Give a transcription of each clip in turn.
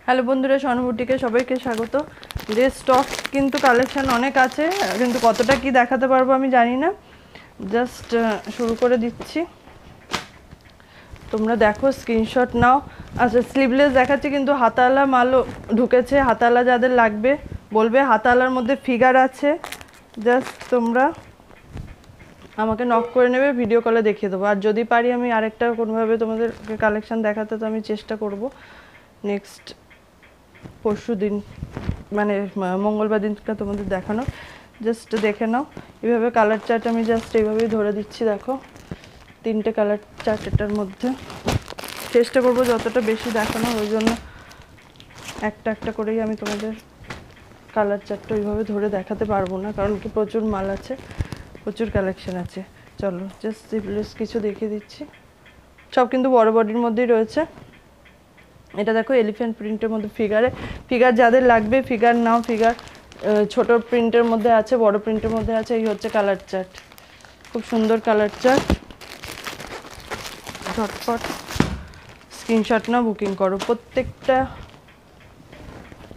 Hello বন্ধুরা, সহানুভূতিকে সবাইকে স্বাগত। যে স্টক কিন্তু কালেকশন অনেক আছে, কিন্তু কতটা কি দেখাতে পারবো আমি জানি না। জাস্ট শুরু করে দিচ্ছি, তোমরা দেখো, স্ক্রিনশট নাও। আচ্ছা, স্লিভলেস দেখাচ্ছি, কিন্তু হাতাওয়ালা মালও ঢুকেছে। হাতাওয়ালা যাদের লাগবে বলবে। হাতাওয়ালার মধ্যে ফিগার আছে, জাস্ট তোমরা আমাকে নক করে নেবে, ভিডিও কলে দেখিয়ে দেবো। আর যদি পারি আমি আরেকটা কোনোভাবে তোমাদেরকে কালেকশন দেখাতে, তো আমি চেষ্টা করব নেক্সট পরশু দিন, মানে মঙ্গলবার দিনটা তোমাদের দেখানো। জাস্ট দেখে নাও। এইভাবে কালার চার্ট আমি জাস্ট এইভাবেই ধরে দিচ্ছি। দেখো, তিনটে কালার চার্ট এটার মধ্যে। চেষ্টা করব যতটা বেশি দেখানো, ওই জন্য একটা একটা করেই আমি তোমাদের কালার চার্টটা ওইভাবে ধরে দেখাতে পারবো না, কারণ কি প্রচুর মাল আছে, প্রচুর কালেকশন আছে। চলো জাস্ট সিম্পলেস কিছু দেখিয়ে দিচ্ছি। সব কিন্তু বড় বডির মধ্যেই রয়েছে। এটা দেখো, এলিফ্যান্ট প্রিন্টের মধ্যে ফিগার যাদের লাগবে ফিগার নাও। ফিগার ছোট প্রিন্টের মধ্যে আছে, বড় প্রিন্টের মধ্যে আছে। এই হচ্ছে কালার চার্ট, খুব সুন্দর কালার চার্ট। ঝটপট স্ক্রিনশট নাও, বুকিং করো। প্রত্যেকটা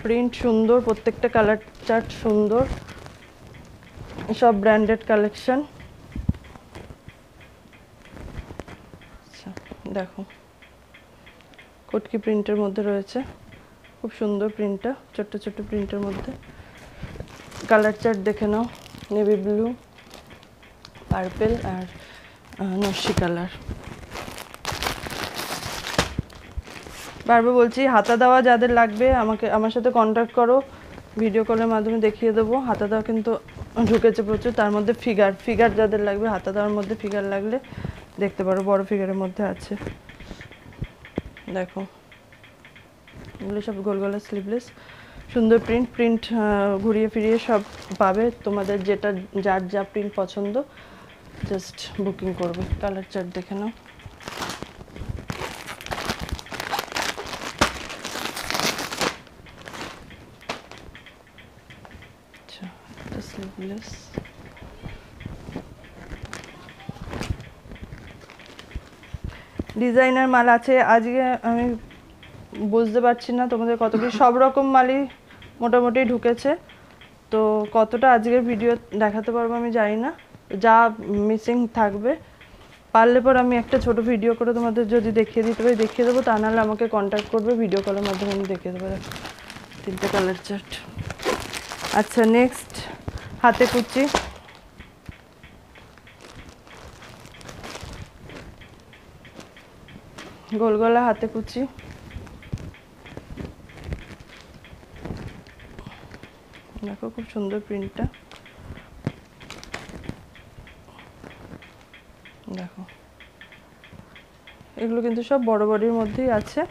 প্রিন্ট সুন্দর, প্রত্যেকটা কালার চার্ট সুন্দর, সব ব্র্যান্ডেড কালেকশন। আচ্ছা দেখো, কটকি প্রিন্টের মধ্যে রয়েছে, খুব সুন্দর প্রিন্টটা, ছোট্ট ছোট্ট প্রিন্টের মধ্যে। কালার চার্ট দেখে নাও, নেভি ব্লু, পার্পেল আর নস্যি কালার। বারবার বলছি, হাতা দেওয়া যাদের লাগবে আমার সাথে কন্ট্যাক্ট করো, ভিডিও কলের মাধ্যমে দেখিয়ে দেবো। হাতা দেওয়া কিন্তু ঢুকেছে প্রচুর, তার মধ্যে ফিগার যাদের লাগবে, হাতা দেওয়ার মধ্যে ফিগার লাগলে দেখতে পারো, বড় ফিগারের মধ্যে আছে। দেখো, এগুলো সব গোল গলা স্লিভলেস, সুন্দর প্রিন্ট ঘুরিয়ে ফিরিয়ে সব পাবে। তোমাদের যেটা যার যা প্রিন্ট পছন্দ জাস্ট বুকিং করবে। কালার চার্ট দেখে নাও। আচ্ছা, এটা স্লিভলেস। ডিজাইনার মাল আছে আজকে, আমি বুঝতে পারছি না তোমাদের কত কি। সব রকম মালই মোটামুটি ঢুকেছে, তো কতটা আজকের ভিডিও দেখাতে পারবো আমি জানি না। যা মিসিং থাকবে পারলে পর আমি একটা ছোট ভিডিও করে তোমাদের যদি দেখিয়ে দিতে পারি দেখিয়ে দেবো, তা নাহলে আমাকে কন্ট্যাক্ট করবে, ভিডিও কলের মাধ্যমে আমি দেখিয়ে দেবো। তিনটে কালার চার্ট। আচ্ছা নেক্সট, হাতে কুচি। গোল গলা হাতে কুচি, দেখো খুব সুন্দর প্রিন্টটা। দেখো, এগুলো কিন্তু সব বড় বডির মধ্যেই আছে।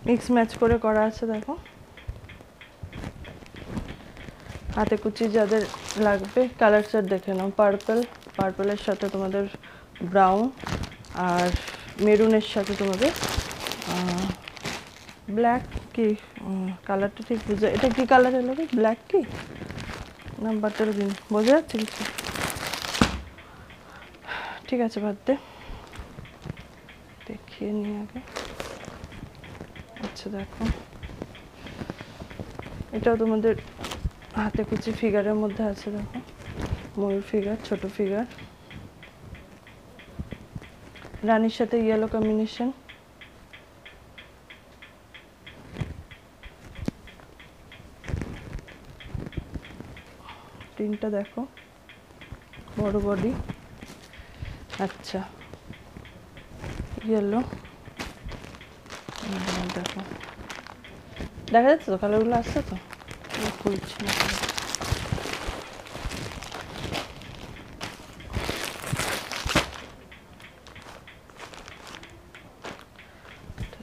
মিক্স ম্যাচ করে করা আছে। দেখো, হাতে কুচি যাদের লাগবে কালার চার্ট দেখে নাও। পার্পেলের সাথে তোমাদের ব্রাউন, আর মেরুনের সাথে তোমাদের ব্ল্যাক। কি কালারটা ঠিক বুঝে, এটা কি কালার এলো? ব্ল্যাক কি না বাটার গ্রিন, বোঝা যাচ্ছে কিছু? ঠিক আছে, বাদ দে, দেখিয়ে নিই আগে। আচ্ছা দেখো, এটাও তোমাদের হাতে কুচি ফিগারের মধ্যে আছে। দেখো, ময়ূর ফিগার, ছোট ফিগার, রানীর সাথে ইয়েলো কম্বিনেশন। প্রিন্টটা দেখো, বড় বডি। আচ্ছা, ইয়েলো, দেখো দেখা যাচ্ছে তো, কালারগুলো আসছে তো, খুলছি না।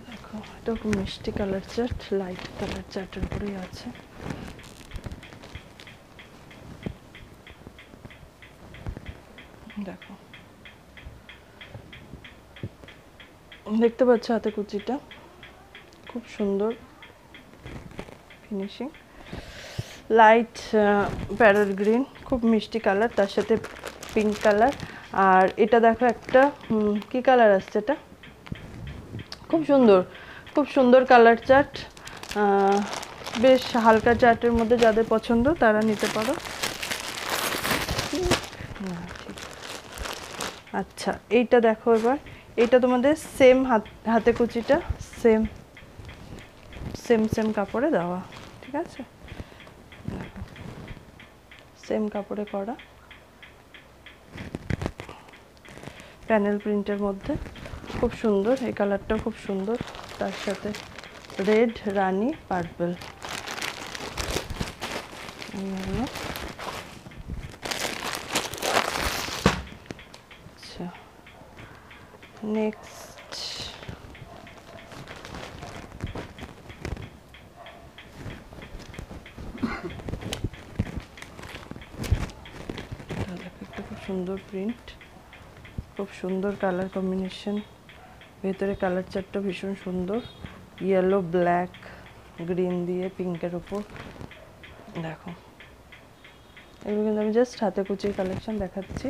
দেখো, এটা খুব মিষ্টি কালার চার্ট, লাইট কালার চার্টের উপরেই আছে। দেখো, দেখতে পাচ্ছ হাতে কুচিটা, খুব সুন্দর ফিনিশিং। লাইট প্যারট গ্রিন, খুব মিষ্টি কালার, তার সাথে পিঙ্ক কালার। আর এটা দেখো একটা কি কালার আসছে, এটা খুব সুন্দর, খুব সুন্দর কালার চার্ট। বেশ হালকা চার্টের মধ্যে যাদের পছন্দ তারা নিতে পারো। আচ্ছা এইটা দেখো এবার, এইটা তোমাদের সেম হাতে কুচিটা সেম সেম সেম কাপড়ে দেওয়া, ঠিক আছে, সেম কাপড়ে করা, প্যানেল প্রিন্টের মধ্যে, খুব সুন্দর। এই কালারটাও খুব সুন্দর, তার সাথে রেড, রানী, পার্পল। আচ্ছা নেক্সট একটা খুব সুন্দর প্রিন্ট, খুব সুন্দর কালার কম্বিনেশন, ভেতরে কালার চারটা ভীষণ সুন্দর, ইয়েলো, ব্ল্যাক, গ্রিন দিয়ে পিঙ্কের ওপর। দেখো এগুলো কিন্তু আমি জাস্ট হাতে কুচির কালেকশন দেখাচ্ছি।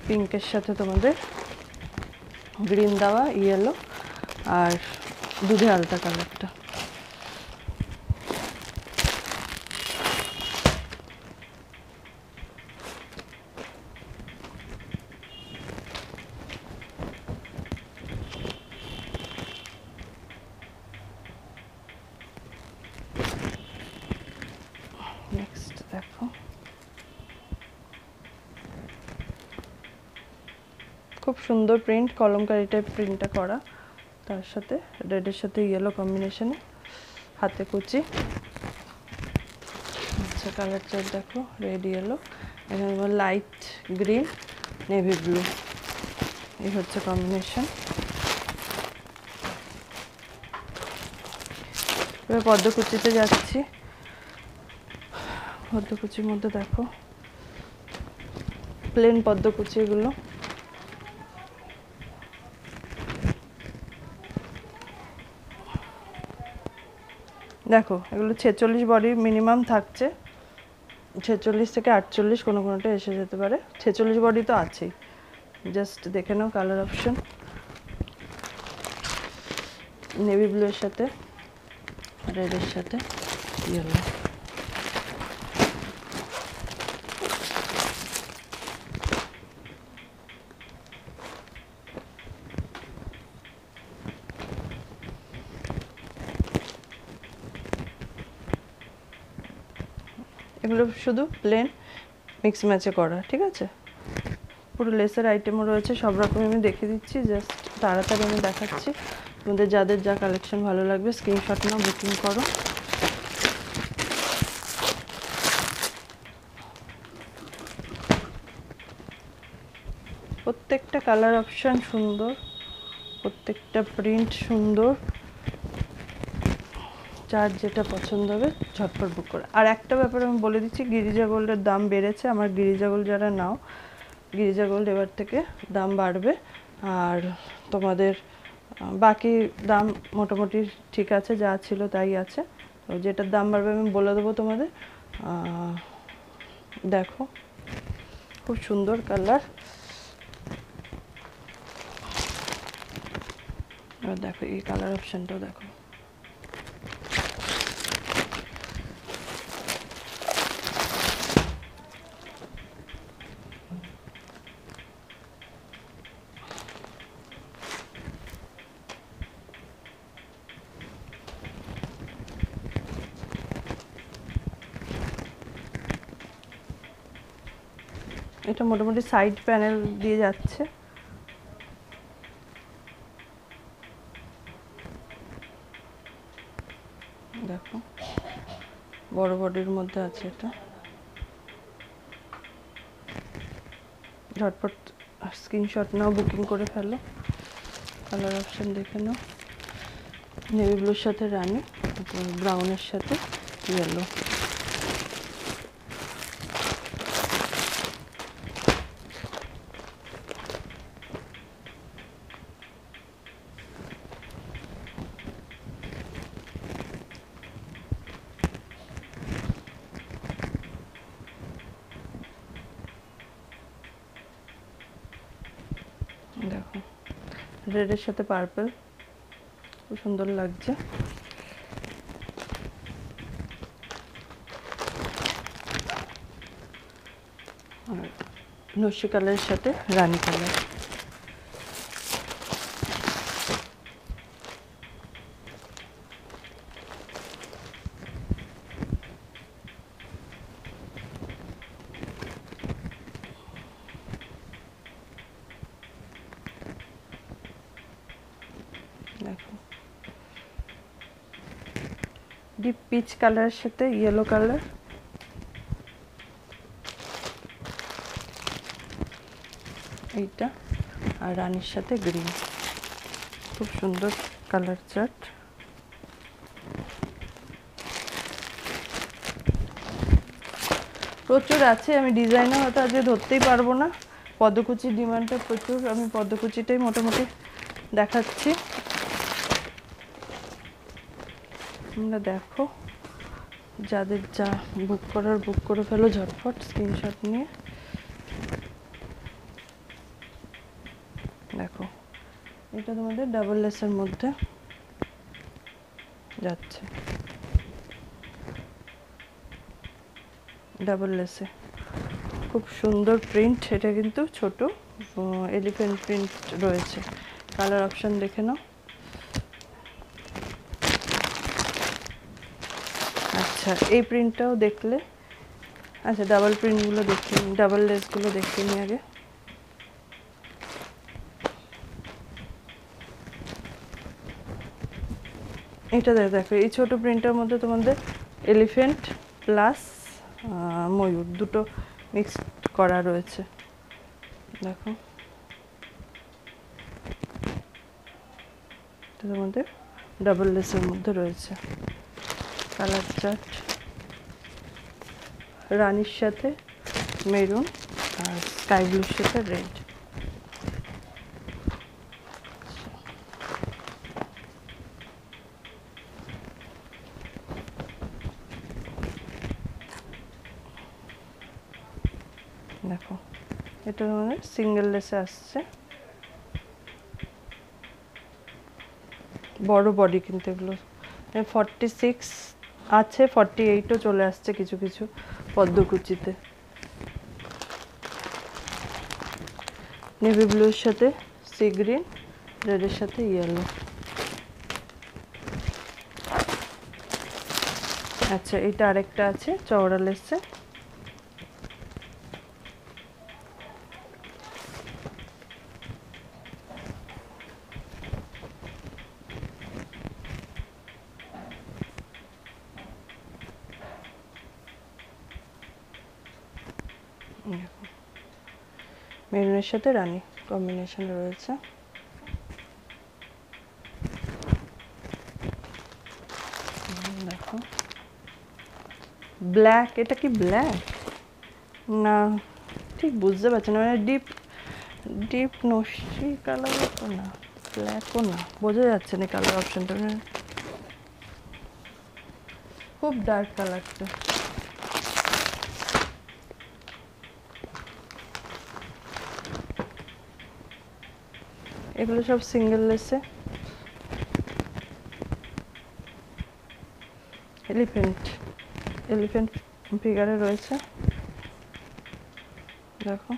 পিঙ্কের সাথে তোমাদের গ্রিন দেওয়া, ইয়েলো আর দুধে আলতা কালারটা। নেক্সট দেখো খুব সুন্দর প্রিন্ট, কলমকারি টাইপ প্রিন্টটা করা, তার সাথে রেডের সাথে ইয়েলো কম্বিনেশনে, হাতে কুচি। আচ্ছা কালার চার্ট দেখো, রেড, ইয়েলো, এখানে লাইট গ্রিন, নেভি ব্লু, এই হচ্ছে কম্বিনেশন। এবার পদ্মকুচিতে যাচ্ছি। পদ্মকুচির মধ্যে দেখো প্লেন পদ্মকুচি, এগুলো দেখো, এগুলো 46 বডি মিনিমাম থাকছে, 46 থেকে 48 কোনো কোনোটা এসে যেতে পারে, 46 বডি তো আছেই। জাস্ট দেখে নাও কালার অপশন, নেভি ব্লু এর সাথে রেডের সাথে ইয়েলো। এগুলো শুধু প্লেন মিক্স ম্যাচে করা, ঠিক আছে, পুরো লেসের আইটেমও রয়েছে, সব রকম আমি দেখিয়ে দিচ্ছি, জাস্ট তাড়াতাড়ি আমি দেখাচ্ছি। তোমাদের যাদের যা কালেকশন ভালো লাগবে স্ক্রিনশট নাও, বুকিং করো। প্রত্যেকটা কালার অপশন সুন্দর, প্রত্যেকটা প্রিন্ট সুন্দর, যার যেটা পছন্দ হবে ঝটপট বুক করে। আর একটা ব্যাপার আমি বলে দিচ্ছি, গিরিজা গোল্ডের দাম বেড়েছে, আমার গিরিজা গোল্ড যারা নাও, গিরিজা গোল্ড এবার থেকে দাম বাড়বে। আর তোমাদের বাকি দাম মোটামুটি ঠিক আছে, যা ছিল তাই আছে, তো যেটার দাম বাড়বে আমি বলে দেবো তোমাদের। দেখো খুব সুন্দর কালার, এবার দেখো এই কালার অপশানটাও দেখো, এটা মোটামুটি সাইড প্যানেল দিয়ে যাচ্ছে, দেখো বড় বডির মধ্যে আছে এটা। ঝটপট স্ক্রিনশট নাও, বুকিং করে ফেলো, কালার অপশন দেখে নাও। নেভি ব্লুর সাথে রানি, ব্রাউনের সাথে ইয়েলো। রেডের সাথে পার্পল, খুব সুন্দর লাগছে। আর নস্যি কালারের সাথে রানী কালার। দেখো ডিপ পিচ কালারের সাথে ইয়েলো কালার, এইটা, আর রানীর সাথে গ্রিন, খুব সুন্দর কালার চার্ট। প্রচুর আছে, আমি ডিজাইনার হয়তো আজকে ধরতেই পারবো না, পদ্মকুচির ডিমান্ডটা প্রচুর, আমি পদ্মকুচিটাই মোটামুটি দেখাচ্ছি। তোমরা দেখো, যাদের যা বুক করার বুক করে ফেলো ঝটফট স্ক্রিনশট নিয়ে। দেখো এটা তোমাদের ডাবল লেসের মধ্যে যাচ্ছে, ডাবল লেসে খুব সুন্দর প্রিন্ট। এটা কিন্তু ছোট এলিফ্যান্ট প্রিন্ট রয়েছে। কালার অপশন দেখে নাও। আচ্ছা এই প্রিন্টটাও দেখলে, আচ্ছা ডাবল প্রিন্টগুলো দেখি, ডাবল লেসগুলো দেখে নিই আগে। এটা দেখো, এই ছোট প্রিন্টের মধ্যে তোমাদের এলিফ্যান্ট প্লাস ময়ূর দুটো মিক্সড করা রয়েছে। দেখো এটা তোমাদের ডাবল লেসের মধ্যে রয়েছে। কালার চার্ট রানীর সাথে মেরুন আর স্কাই ব্লুর সাথে রেড। দেখো এটা আমাদের সিঙ্গেল লেসে আসছে, বড় বডি কিন্তু এগুলো 46 আছে, 48ও চলে আসছে কিছু কিছু পদ্মকুচিতে। নেভি ব্লুর সাথে সি গ্রিন, রেডের সাথে ইয়েলো। আচ্ছা এটা আরেকটা আছে চওড়া লেসে, মেরুনের সাথে রানী কম্বিনেশন রয়েছে। দেখো ব্ল্যাক, এটা কি ব্ল্যাক না ঠিক বুঝতে পারছি না, মানে ডিপ ডিপ নস্যি কালারও না ব্ল্যাকও না, বোঝা যাচ্ছে না কালার অপশনটা, মানে খুব ডার্ক কালারটা। এগুলো সব সিঙ্গেল লেসে, এলিফ্যান্ট এলিফ্যান্ট ফিগারে রয়েছে। দেখো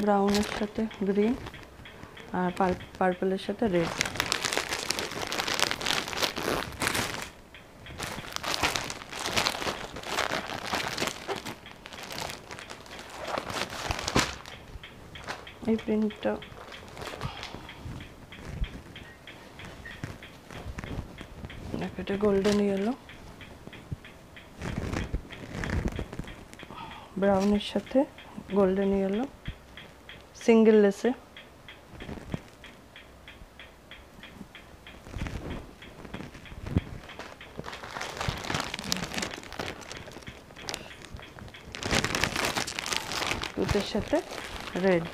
ব্রাউনের সাথে গ্রিন আর পার্পলের সাথে রেড। এই প্রিন্টটা দেখো, এটা গোল্ডেন ইয়েলো, ব্রাউনের সাথে গোল্ডেন ইয়েলো, সিঙ্গেল লেসে। তুতের সাথে রেড।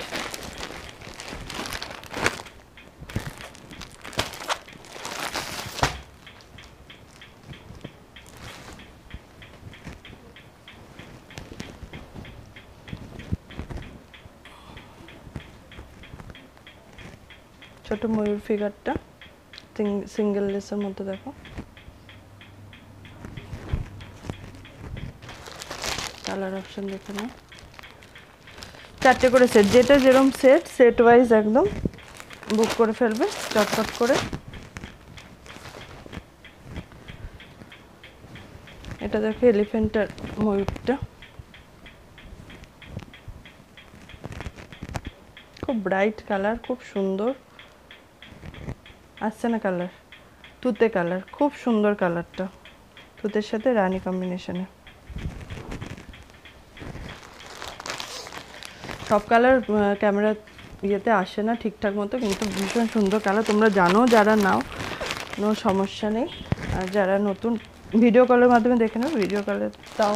ছোট ময়ূর ফিগারটা সিঙ্গেল লেসের মধ্যে দেখো, কালার অপশন দেখে নাও। 4টে করে সেট, যেটা যেরকম সেট ওয়াইজ একদম বুক করে ফেলবে চটপট করে। এটা দেখো এলিফ্যান্টার ময়ূরটা, খুব ব্রাইট কালার, খুব সুন্দর আসছে না কালার, তুতে কালার, খুব সুন্দর কালারটা, তুতের সাথে রানী কম্বিনেশনে। সব কালার ক্যামেরা ইয়েতে আসে না ঠিকঠাক মতো, কিন্তু ভীষণ সুন্দর কালার। তোমরা জানো যারা নাও, কোনো সমস্যা নেই। আর যারা নতুন ভিডিও কলের মাধ্যমে দেখে নাও, ভিডিও কলে তাও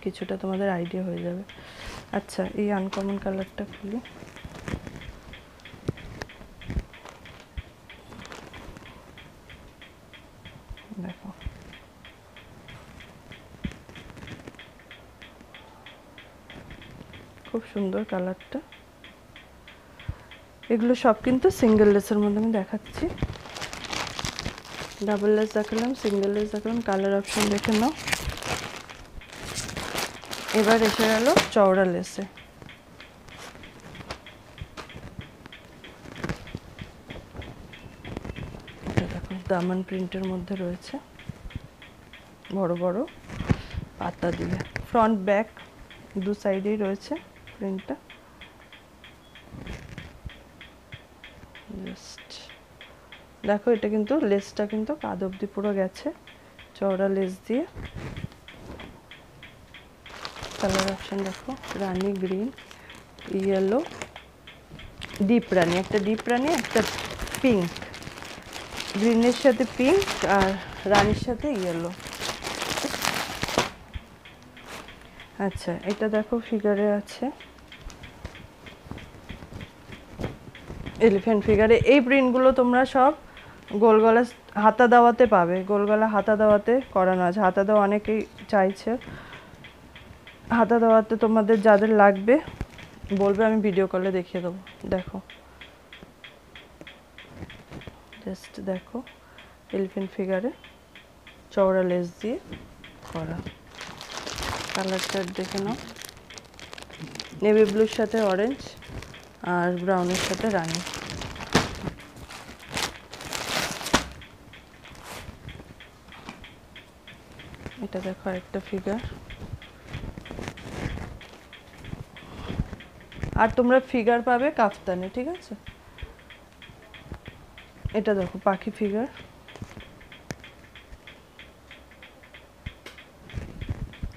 কিছুটা তোমাদের আইডিয়া হয়ে যাবে। আচ্ছা, এই আনকমন কালারটা খুলি। দেখো খুব সুন্দর কালারটা। এগুলো সব কিন্তু সিঙ্গেল লেসের মধ্যে আমি দেখাচ্ছি। ডাবল লেস দেখালাম, সিঙ্গেল লেস দেখালাম, কালার অপশন দেখে নাও। এবার এসে গেল চওড়া লেসে। এটা দেখো দামান প্রিন্টের মধ্যে রয়েছে, বড় বড় পাতা দিয়ে, ফ্রন্ট ব্যাক দু সাইডেই রয়েছে প্রিন্টটা। জাস্ট দেখো, এটা কিন্তু লেসটা কিন্তু কাঁধ অবধি পুরো গেছে, চওড়া লেস দিয়ে। কালার অপশন দেখো, রানী গ্রিন, ইয়েলো, ডিপ রানী, একটা ডিপ রানী, একটা পিঙ্ক, গ্রিনের সাথে পিঙ্ক আর রানীর সাথে ইয়েলো। আচ্ছা, এটা দেখো ফিগারে আছে, এলিফ্যান্ট ফিগারে। এই প্রিন্টগুলো তোমরা সব গোল গলা হাতা দেওয়াতে পাবে, গোল গলা হাতা দেওয়াতে করানো আছে। হাতা দেওয়া অনেকেই চাইছে, হাতা দেওয়াতে তোমাদের যাদের লাগবে বলবে, আমি ভিডিও কলে দেখিয়ে দেবো। দেখো জাস্ট দেখো, এলিফ্যান্ট ফিগারে চওড়া লেস দিয়ে করা। কালারটা দেখে নাও, নেভি ব্লুর সাথে অরেঞ্জ আর ব্রাউনের সাথে রানী। এটা দেখো একটা ফিগার। আর তোমরা ফিগার পাবে কাফতানে, ঠিক আছে। এটা দেখো পাখি ফিগার,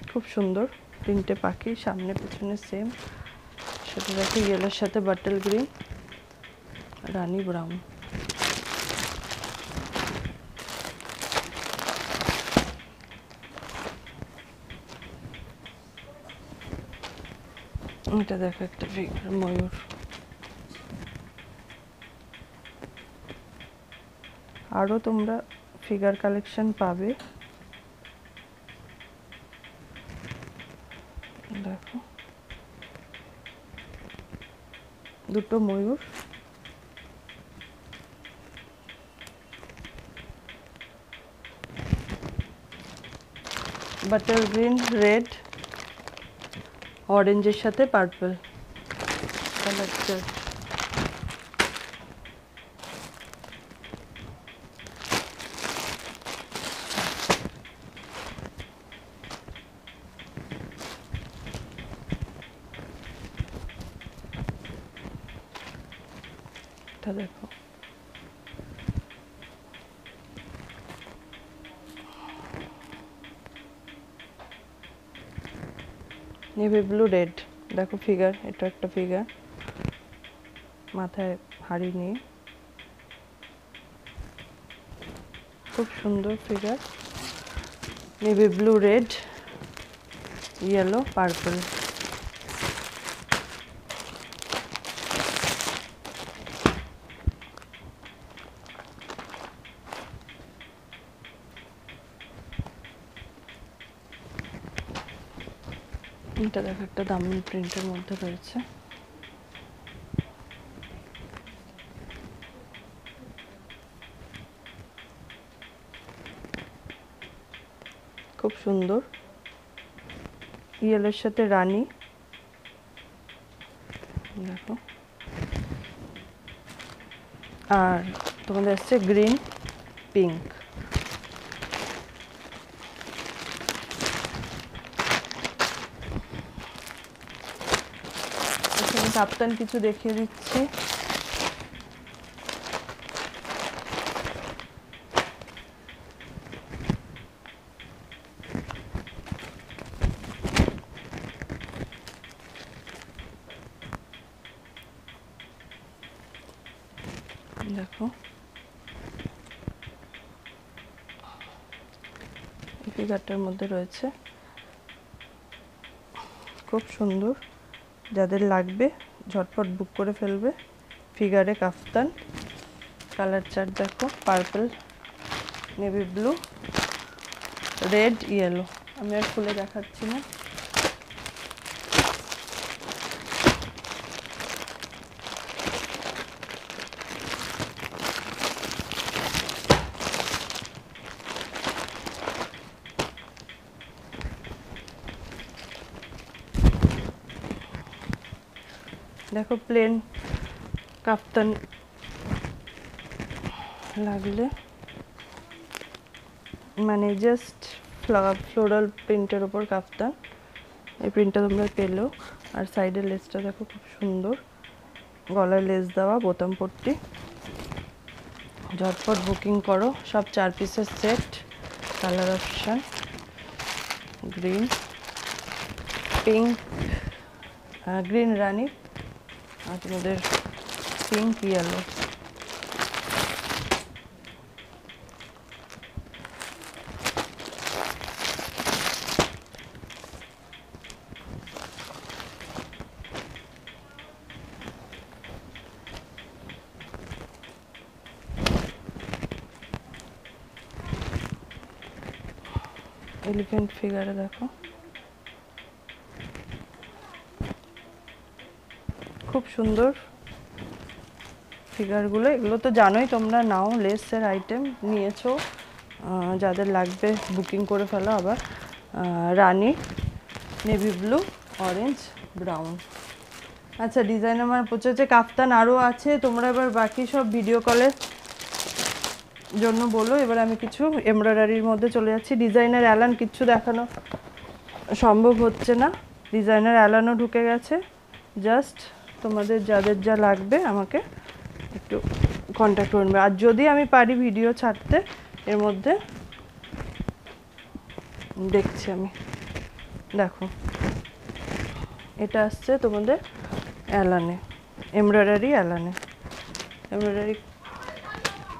খুব সুন্দর, তিনটে পাখি সামনে পেছনে সেম। সেটা দেখো ইয়েলোর সাথে বাটল গ্রিন, রানী ব্রাউন। এটা দেখো একটা ফিগার ময়ূর। আরো তোমরা ফিগার কালেকশন পাবে। দেখো দুটো ময়ূর, বাটার গ্রিন, রেড, অরেঞ্জের সাথে পার্পল কালারটা। দেখো নেভি ব্লু রেড, দেখো ফিগার, এটা একটা ফিগার মাথায় হাড়ি নিয়ে, খুব সুন্দর figure. Navy blue red, yellow, purple. এটা দেখো একটা দামি প্রিন্টের মধ্যে রয়েছে। খুব সুন্দর, ইয়েলোর সাথে রানী, দেখো। আর তোমাদের আসছে গ্রিন পিঙ্ক। এখানে কাপ্তান কিছু দেখিয়ে দিচ্ছি। দেখো এই ফিগারটার মধ্যে রয়েছে, খুব সুন্দর। যাদের লাগবে ঝটপট বুক করে ফেলবে। ফিগারে কাফতান, কালার চার্ট দেখো, purple, navy blue, red, yellow. আমি আর খুলে দেখাচ্ছি না। দেখো প্লেন কাফতান লাগলে, মানে জাস্ট ফ্লোরাল প্রিন্টের ওপর কাফতান, এই প্রিন্টটা তোমরা পেলো। আর সাইডের লেসটা দেখো খুব সুন্দর, গলায় লেস দেওয়া, বোতাম পট্টি। ঝটপট বুকিং করো, সব 4 পিসের সেট। Colour option green, pink, green রানি, আর তোমাদের পিঙ্ক ইয়েলো। এলিফ্যান্ট ফিগারে দেখো, খুব সুন্দর ফিগারগুলো। এগুলো তো জানোই তোমরা, নাও লেসের আইটেম নিয়েছো, যাদের লাগবে বুকিং করে ফেলো। আবার রানি, নেভি ব্লু, অরেঞ্জ, ব্রাউন। আচ্ছা, ডিজাইন আমার পৌঁছেছে, কাফতান আরও আছে। তোমরা এবার বাকি সব ভিডিও কলের জন্য বলো। এবার আমি কিছু এমব্রয়ডারির মধ্যে চলে যাচ্ছি। ডিজাইনার অ্যালান কিচ্ছু দেখানো সম্ভব হচ্ছে না, ডিজাইনার অ্যালানও ঢুকে গেছে। জাস্ট তোমাদের যাদের যা লাগবে আমাকে একটু কন্ট্যাক্ট করবে। আর যদি আমি পারি ভিডিও ছাড়তে, এর মধ্যে দেখছি আমি। দেখো এটা আসছে তোমাদের অ্যালানে, এমব্রয়ডারি অ্যালানে। এমব্রয়ডারি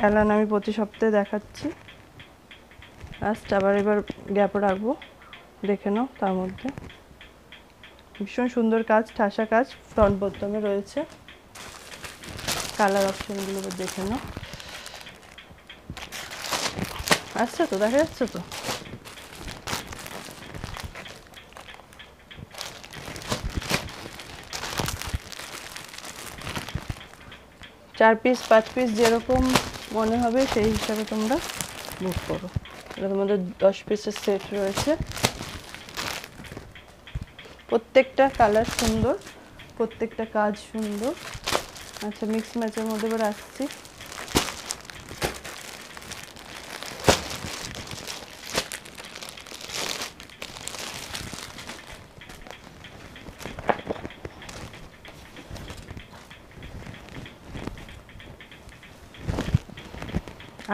অ্যালান আমি প্রতি সপ্তাহে দেখাচ্ছি। লাস্ট আবার এবার গ্যাপ রাখবো, দেখে নাও। তার মধ্যে ভীষণ সুন্দর কাজ, ঠাসা কাজ, ফ্রন্ট বোতামে রয়েছে। কালার অপশনগুলো দেখে নাও। আসছে তো, দেখা যাচ্ছে তো? চার পিস 5 পিস যেরকম মনে হবে সেই হিসাবে তোমরা বুক করো। এটা তোমাদের 10 পিসের সেট রয়েছে। প্রত্যেকটা কালার সুন্দর, প্রত্যেকটা কাজ সুন্দর। আচ্ছা, মিক্স ম্যাচের মধ্যে এবার আসছি।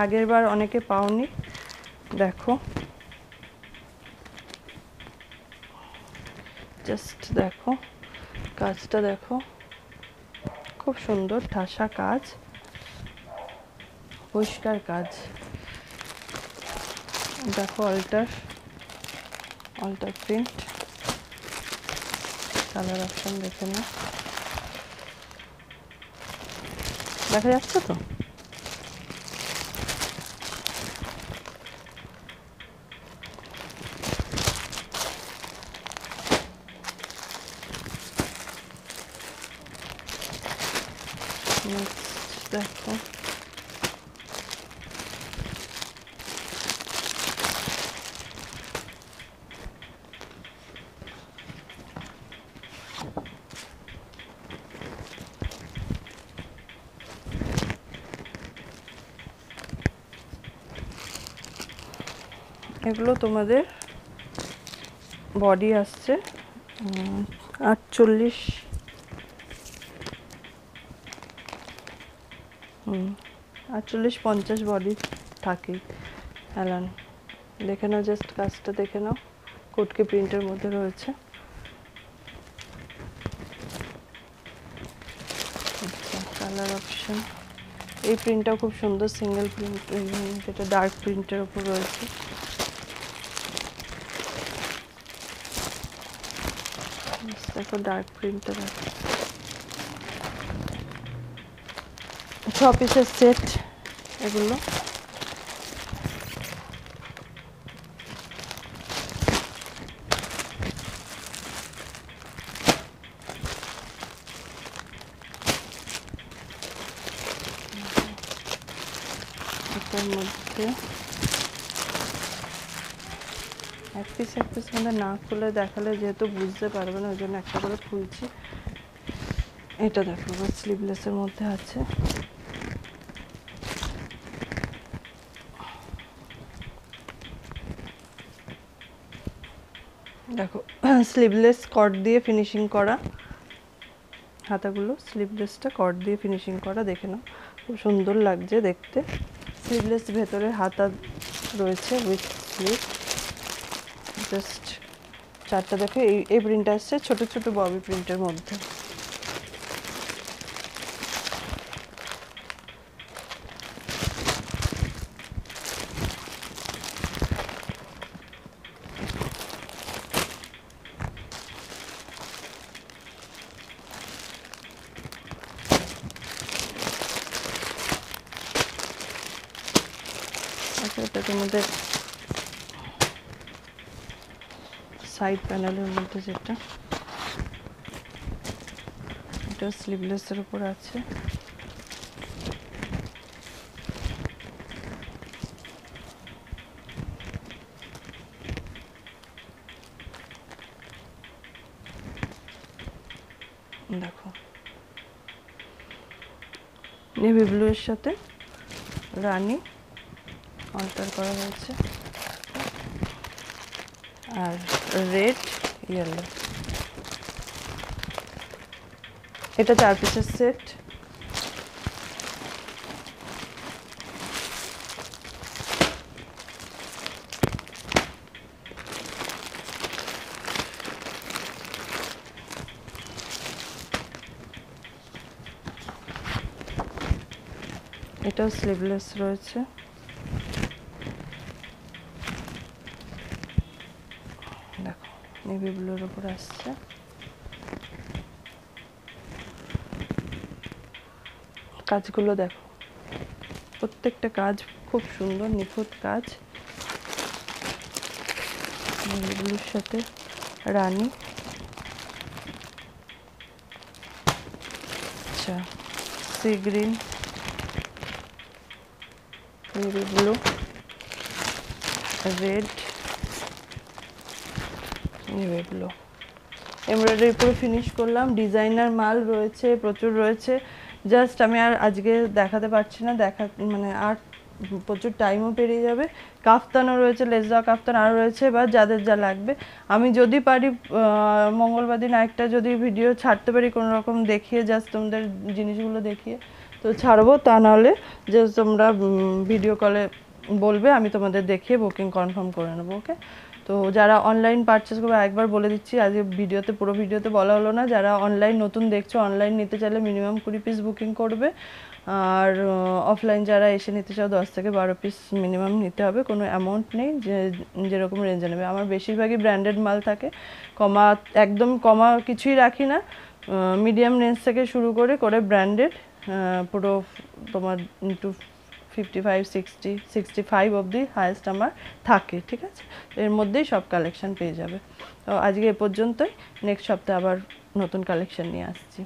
আগের বার অনেকে পাওনি, দেখো জাস্ট দেখো কাজটা, দেখো খুব সুন্দর ঠাসা কাজ, পরিষ্কার কাজ। দেখো অল্টার প্রিন্ট, কালার অপশন দেখে নাও। দেখা যাচ্ছে তো? দেখো এগুলো তোমাদের বডি আসছে 48 48-50 বডি থাকে। অ্যালান দেখে নাও, জাস্ট কাজটা দেখে নাও, কোটকি প্রিন্টের মধ্যে রয়েছে। আচ্ছা, কালার অপশন, এই প্রিন্টটাও খুব সুন্দর, সিঙ্গেল প্রিন্ট, যেটা ডার্ক প্রিন্টের উপর রয়েছে। দেখো ডার্ক প্রিন্টটা দেখো, 6 পিসের সেট এগুলো। এটার মধ্যে এক পিস মানে না খুলে দেখালে যেহেতু বুঝতে পারবে না, ওই জন্য একটা করে খুলছি। এটা দেখো স্লিভলেসের মধ্যে আছে। দেখো স্লিভলেস কট দিয়ে ফিনিশিং করা, হাতাগুলো স্লিভলেসটা কট দিয়ে ফিনিশিং করা, দেখে নাও খুব সুন্দর লাগছে দেখতে। স্লিভলেস ভেতরে হাতা রয়েছে উইথ স্লিভ, জাস্ট 4টা। দেখো এই প্রিন্ট আসছে ছোট ছোট ববি প্রিন্টের মধ্যে। আচ্ছা, এটা তোমাদের সাইড প্যানেলের মধ্যে যেটা, এটা স্লিভলেসের উপর আছে। দেখো নেভি ব্লু এর সাথে রানী অল্টার করা হয়েছে, আর রেড ইয়েলো। এটা 4 পিসের সেট। এটাও স্লিভলেস রয়েছে। দেখো নেভি ব্লুর উপর আসছে। কাজগুলো দেখো, প্রত্যেকটা কাজ খুব সুন্দর, নিখুঁত কাজ। নেভি ব্লুর সাথে রানী। আচ্ছা, sea green, navy blue, red, navy blue. Embroidery পুরো ফিনিশ করলাম। ডিজাইনার মাল রয়েছে, প্রচুর রয়েছে। জাস্ট আমি আর আজকে দেখাতে পারছি না, মানে আর প্রচুর টাইমও পেরিয়ে যাবে। কাফতানও রয়েছে, লেস দেওয়া কাফতান আরও রয়েছে। বা যাদের যা লাগবে, আমি যদি পারি মঙ্গলবার দিন একটা যদি ভিডিও ছাড়তে পারি কোনো রকম দেখিয়ে, জাস্ট তোমাদের জিনিসগুলো দেখিয়ে তো ছাড়বো। তা নাহলে জাস্ট তোমরা ভিডিও কলে বলবে, আমি তোমাদের দেখিয়ে বুকিং কনফার্ম করে নেবো। ওকে, তো যারা অনলাইন পারচেস করবে, একবার বলে দিচ্ছি, আজকে ভিডিওতে পুরো ভিডিওতে বলা হলো না, যারা অনলাইন নতুন দেখছো, অনলাইন নিতে চাইলে মিনিমাম 20 পিস বুকিং করবে। আর অফলাইন যারা এসে নিতে চাও 10 থেকে 12 পিস মিনিমাম নিতে হবে। কোনো অ্যামাউন্ট নেই, যে যেরকম রেঞ্জে নেবে। আমার বেশিরভাগই ব্র্যান্ডেড মাল থাকে, কমা একদম কমা কিছুই রাখি না। মিডিয়াম রেঞ্জ থেকে শুরু করে ব্র্যান্ডেড পুরো তোমার 55, 60, 65 অবধি হায়েস্ট আমার থাকে। ঠিক আছে, এর মধ্যেই সব কালেকশন পেয়ে যাবে। তো আজকে এ পর্যন্তই, নেক্সট সপ্তাহে আবার নতুন কালেকশন নিয়ে আসছি।